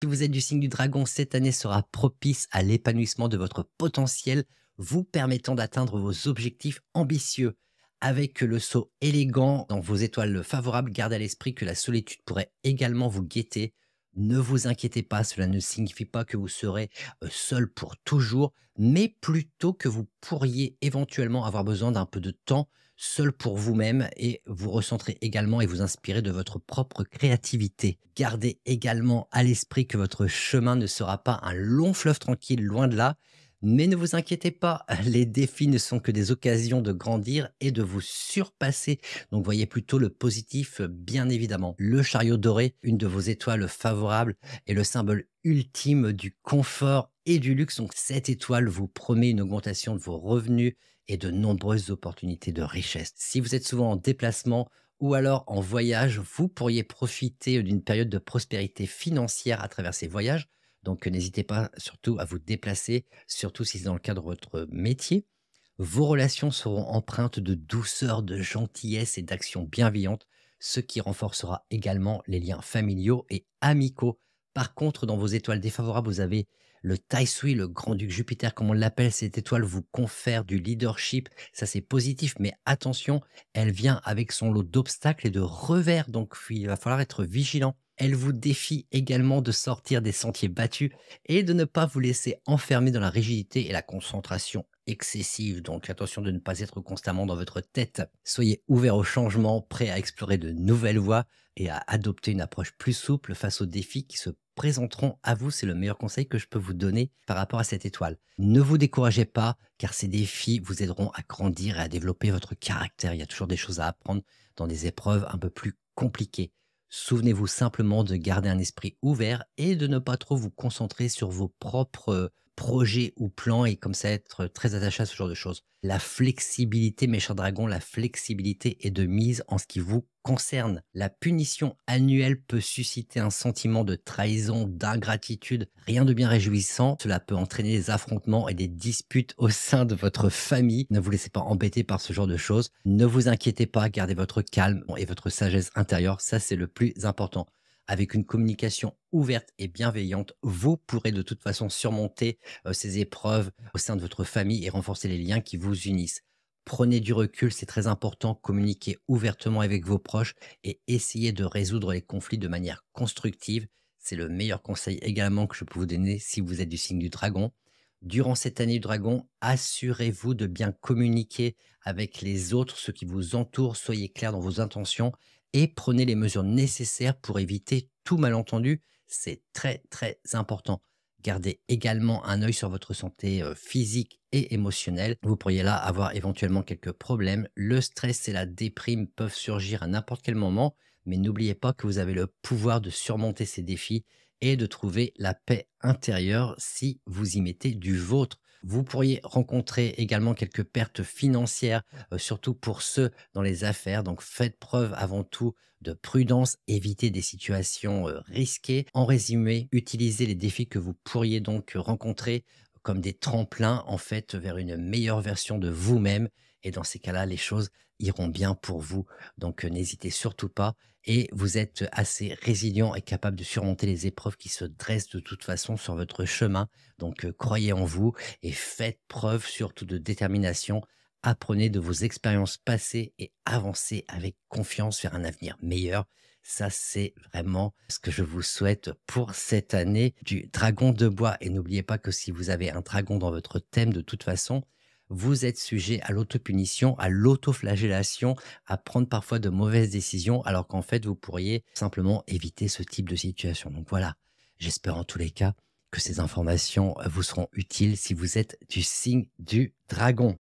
Si vous êtes du signe du dragon, cette année sera propice à l'épanouissement de votre potentiel, vous permettant d'atteindre vos objectifs ambitieux. Avec le saut élégant dans vos étoiles favorables, gardez à l'esprit que la solitude pourrait également vous guetter. Ne vous inquiétez pas, cela ne signifie pas que vous serez seul pour toujours, mais plutôt que vous pourriez éventuellement avoir besoin d'un peu de temps seul pour vous-même et vous recentrer également et vous inspirer de votre propre créativité. Gardez également à l'esprit que votre chemin ne sera pas un long fleuve tranquille, loin de là, mais ne vous inquiétez pas, les défis ne sont que des occasions de grandir et de vous surpasser. Donc voyez plutôt le positif, bien évidemment. Le chariot doré, une de vos étoiles favorables, est le symbole ultime du confort et du luxe. Donc cette étoile vous promet une augmentation de vos revenus et de nombreuses opportunités de richesse. Si vous êtes souvent en déplacement ou alors en voyage, vous pourriez profiter d'une période de prospérité financière à travers ces voyages. Donc n'hésitez pas surtout à vous déplacer, surtout si c'est dans le cadre de votre métier. Vos relations seront empreintes de douceur, de gentillesse et d'actions bienveillantes, ce qui renforcera également les liens familiaux et amicaux. Par contre, dans vos étoiles défavorables, vous avez le Taisui, le grand-duc Jupiter, comme on l'appelle. Cette étoile vous confère du leadership. Ça, c'est positif, mais attention, elle vient avec son lot d'obstacles et de revers. Donc, il va falloir être vigilant. Elle vous défie également de sortir des sentiers battus et de ne pas vous laisser enfermer dans la rigidité et la concentration excessive. Donc attention de ne pas être constamment dans votre tête. Soyez ouvert au changement, prêt à explorer de nouvelles voies et à adopter une approche plus souple face aux défis qui se présenteront à vous. C'est le meilleur conseil que je peux vous donner par rapport à cette étoile. Ne vous découragez pas, car ces défis vous aideront à grandir et à développer votre caractère. Il y a toujours des choses à apprendre dans des épreuves un peu plus compliquées. Souvenez-vous simplement de garder un esprit ouvert et de ne pas trop vous concentrer sur vos propres projets ou plans et comme ça être très attaché à ce genre de choses. La flexibilité, mes chers dragons, la flexibilité est de mise en ce qui vous concerne. La punition annuelle peut susciter un sentiment de trahison, d'ingratitude, rien de bien réjouissant. Cela peut entraîner des affrontements et des disputes au sein de votre famille. Ne vous laissez pas embêter par ce genre de choses. Ne vous inquiétez pas, gardez votre calme et votre sagesse intérieure. Ça, c'est le plus important. Avec une communication ouverte et bienveillante, vous pourrez de toute façon surmonter ces épreuves au sein de votre famille et renforcer les liens qui vous unissent. Prenez du recul, c'est très important, communiquez ouvertement avec vos proches et essayez de résoudre les conflits de manière constructive. C'est le meilleur conseil également que je peux vous donner si vous êtes du signe du dragon. Durant cette année du dragon, assurez-vous de bien communiquer avec les autres, ceux qui vous entourent, soyez clair dans vos intentions et prenez les mesures nécessaires pour éviter tout malentendu. C'est très très important. Gardez également un œil sur votre santé physique et émotionnelle. Vous pourriez là avoir éventuellement quelques problèmes. Le stress et la déprime peuvent surgir à n'importe quel moment, mais n'oubliez pas que vous avez le pouvoir de surmonter ces défis et de trouver la paix intérieure si vous y mettez du vôtre. Vous pourriez rencontrer également quelques pertes financières, surtout pour ceux dans les affaires. Donc faites preuve avant tout de prudence, évitez des situations risquées. En résumé, utilisez les défis que vous pourriez donc rencontrer comme des tremplins en fait vers une meilleure version de vous-même. Et dans ces cas-là, les choses iront bien pour vous. Donc n'hésitez surtout pas. Et vous êtes assez résilient et capable de surmonter les épreuves qui se dressent de toute façon sur votre chemin. Donc croyez en vous et faites preuve surtout de détermination. Apprenez de vos expériences passées et avancez avec confiance vers un avenir meilleur. Ça, c'est vraiment ce que je vous souhaite pour cette année du dragon de bois. Et n'oubliez pas que si vous avez un dragon dans votre thème, de toute façon, vous êtes sujet à l'autopunition, à l'autoflagellation, à prendre parfois de mauvaises décisions, alors qu'en fait, vous pourriez simplement éviter ce type de situation. Donc voilà, j'espère en tous les cas que ces informations vous seront utiles si vous êtes du signe du dragon.